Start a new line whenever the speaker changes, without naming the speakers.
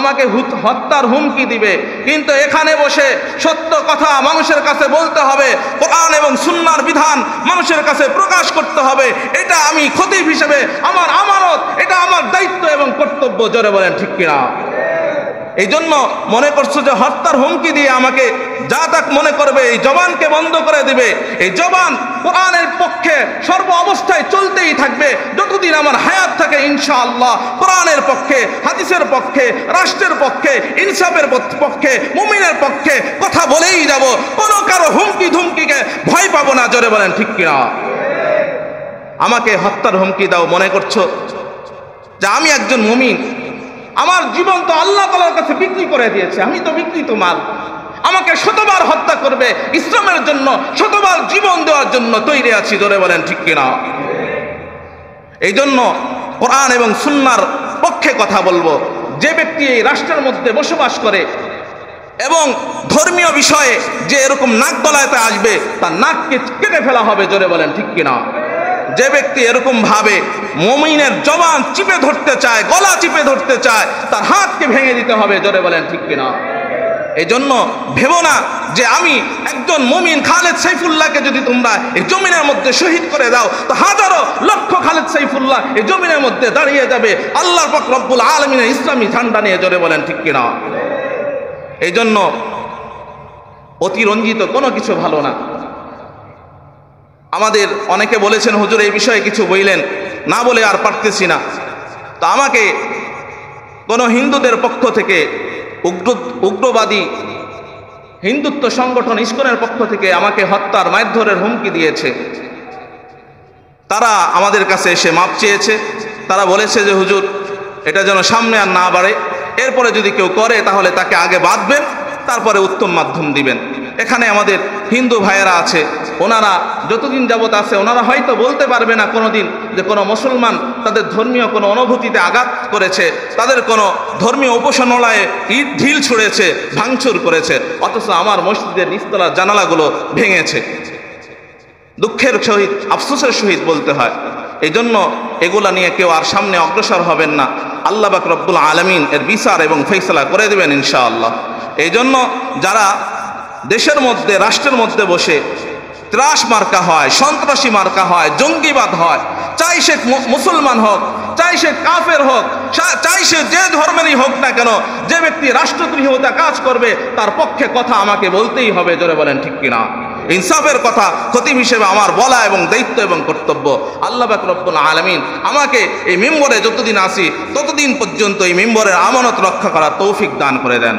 আমাকে হত্যার হুমকি দিবে, কিন্তু এখানে বসে সত্য কথা মানুষের কাছে বলতে হবে, কোরআন এবং সুন্নাহর বিধান মানুষের কাছে প্রকাশ করতে হবে। এটা আমি খতিব হিসেবে আমার আমানত, এটা আমার দায়িত্ব এবং কর্তব্য। জোরে বলেন ঠিক কিনা? এই জন্য মনে করছো যে হত্যার হুমকি দিয়ে আমাকে যা তাক মনে করবে, এই জবানকে বন্ধ করে দিবে। এই জবান কোরআনের পক্ষে সর্ব অবস্থায় চলতেই থাকবে যতদিন আমার হায়াত থাকে। ইনশাআল্লাহ কোরআনের পক্ষে, হাদিসের পক্ষে, রাষ্ট্রের পক্ষে, ইনসাফের পক্ষে, মুমিনের পক্ষে কথা বলেই যাব। কোনো কারো হুমকি ধুমকিকে ভয় পাবো না। জোরে বলেন ঠিক কিনা? আমাকে হত্যার হুমকি দাও, মনে করছো যে আমি একজন মুমিন, আমার জীবন তো আল্লাহ তাআলার কাছে বিক্রি করে দিয়েছে, আমি তো বিক্রিত মাল। আমাকে শতবার হত্যা করবে, ইসলামের জন্য শতবার জীবন দেওয়ার জন্য তৈরি আছি। জোরে বলেন ঠিক কিনা? এই জন্য কোরআন এবং সুন্নাহর পক্ষে কথা বলবো। যে ব্যক্তি এই রাষ্ট্রের মধ্যে বসবাস করে এবং ধর্মীয় বিষয়ে যে এরকম নাক গলাতে আসবে, তার নাককে কেটে ফেলা হবে। জোরে বলেন ঠিক কিনা? যে ব্যক্তি এরকম ভাবে মুমিনের জবান চিপে ধরতে চায়, গলা চিপে ধরতে চায়, তার হাতকে ভেঙে দিতে হবে। জোরে বলেন ঠিক কিনা? এই জন্য ভেবো না যে আমি একজন মুমিন খালেদ সাইফুল্লাহকে যদি তোমরা এই জমিনের মধ্যে শহীদ করে দাও, তো হাজারো লক্ষ খালেদ সাইফুল্লাহ এই জমিনের মধ্যে দাঁড়িয়ে যাবে আল্লাহর পাক রব্বুল আলামিনের ইসলামী ঝান্ডা নিয়ে। জোরে বলেন ঠিক কিনা? এই জন্য অতিরঞ্জিত কোনো কিছু ভালো না। আমাদের অনেকে বলেছেন, হুজুর এই বিষয়ে কিছু বললেন, না বলে আর পারতেছি না। তো আমাকে কোনো হিন্দুদের পক্ষ থেকে, উগ্রবাদী হিন্দুত্ব সংগঠন ইসকনের পক্ষ থেকে আমাকে হত্যার মারধরের হুমকি দিয়েছে। তারা আমাদের কাছে এসে মাপ চেয়েছে। তারা বলেছে যে হুজুর এটা যেন সামনে আর না বাড়ে, এরপরে যদি কেউ করে তাহলে তাকে আগে বাঁধবেন, তারপরে উত্তম মাধ্যম দিবেন। এখানে আমাদের হিন্দু ভাইয়েরা আছে, ওনারা যতদিন যাবত আছে ওনারা হয়তো বলতে পারবে না কোনোদিন যে কোনো মুসলমান তাদের ধর্মীয় কোনো অনুভূতিতে আঘাত করেছে, তাদের কোনো ধর্মীয় উপাসনালয়ে ইট ঢিল ছুঁড়েছে, ভাঙচুর করেছে, অথচ আমার মসজিদের নিচতলার জানালাগুলো ভেঙেছে। দুঃখের সহিত, আফসোসের সহিত বলতে হয়। এই জন্য এগুলা নিয়ে কেউ আর সামনে অগ্রসর হবেন না। আল্লাহ পাক রব্বুল আলামিন এর বিচার এবং ফয়সালা করে দেবেন ইনশাআল্লাহ। এই জন্য যারা দেশের মধ্যে, রাষ্ট্রের মধ্যে বসে ত্রাস মার্কা হয়, সন্ত্রাসী মার্কা হয়, জঙ্গিবাদ হয়, চাই সে মুসলমান হোক, চাই সে কাফের হোক, চাই সে যে ধর্মেরই হোক না কেন, যে ব্যক্তি রাষ্ট্রদ্রোহিতা কাজ করবে তার পক্ষে কথা আমাকে বলতেই হবে। জোরে বলেন ঠিক কিনা? ইনসাফের কথা খতিব হিসেবে আমার বলা এবং দায়িত্ব এবং কর্তব্য। আল্লাহ পাক রব্বুল আলামিন আমাকে এই মিম্বরে যতদিন আসি ততদিন পর্যন্ত এই মিম্বরের আমানত রক্ষা করার তৌফিক দান করে দেন।